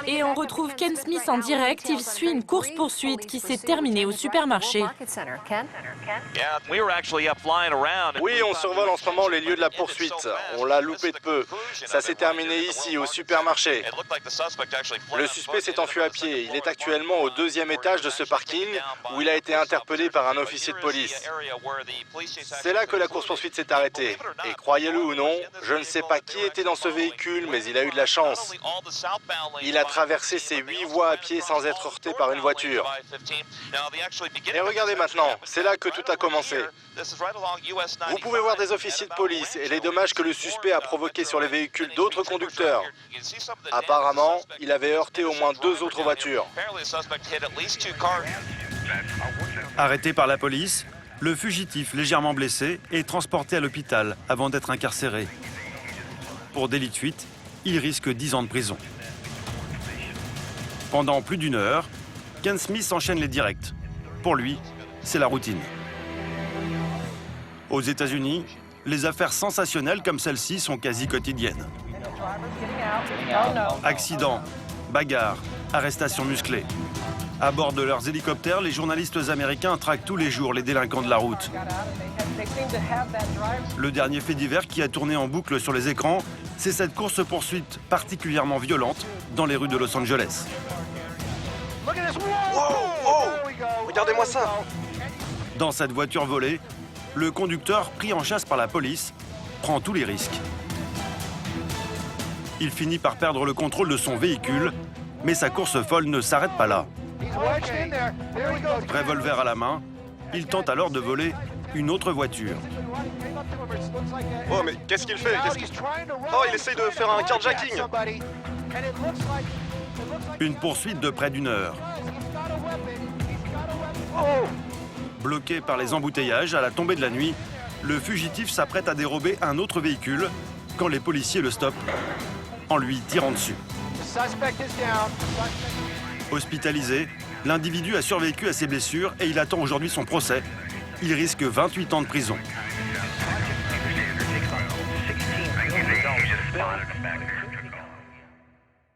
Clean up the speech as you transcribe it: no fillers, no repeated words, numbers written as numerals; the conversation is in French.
Et on retrouve Ken Smith en direct. Il suit une course-poursuite qui s'est terminée au supermarché. Oui, on survole en ce moment les lieux de la poursuite. On l'a loupé de peu. Ça s'est terminé ici, au supermarché. Le suspect s'est enfui à pied. Il est actuellement au 2e étage de ce parking où il a été interpellé par un officier de police. C'est là que la course-poursuite s'est arrêtée. Et croyez-le ou non, je ne sais pas qui était dans ce véhicule, mais il a eu de la chance. Il a traversé ces 8 voies à pied sans être heurté par une voiture. Et regardez maintenant, c'est là que tout a commencé. Vous pouvez voir des officiers de police et les dommages que le suspect a provoqués sur les véhicules d'autres conducteurs. Apparemment, il avait heurté au moins 2 autres voitures. Arrêté par la police, le fugitif légèrement blessé est transporté à l'hôpital avant d'être incarcéré. Pour délit de fuite, il risque 10 ans de prison. Pendant plus d'1 heure, Ken Smith enchaîne les directs. Pour lui, c'est la routine. Aux États-Unis, les affaires sensationnelles comme celle-ci sont quasi quotidiennes. Accidents, bagarres, arrestations musclées. À bord de leurs hélicoptères, les journalistes américains traquent tous les jours les délinquants de la route. Le dernier fait divers qui a tourné en boucle sur les écrans, c'est cette course-poursuite particulièrement violente dans les rues de Los Angeles. Oh, regardez-moi ça! Dans cette voiture volée, le conducteur, pris en chasse par la police, prend tous les risques. Il finit par perdre le contrôle de son véhicule, mais sa course folle ne s'arrête pas là. Revolver à la main, il tente alors de voler une autre voiture. Oh, mais qu'est-ce qu'il fait? Oh, il essaye de faire un carjacking! Une poursuite de près d'1 heure. Bloqué par les embouteillages à la tombée de la nuit, le fugitif s'apprête à dérober un autre véhicule quand les policiers le stoppent en lui tirant dessus. Hospitalisé, l'individu a survécu à ses blessures et il attend aujourd'hui son procès. Il risque 28 ans de prison.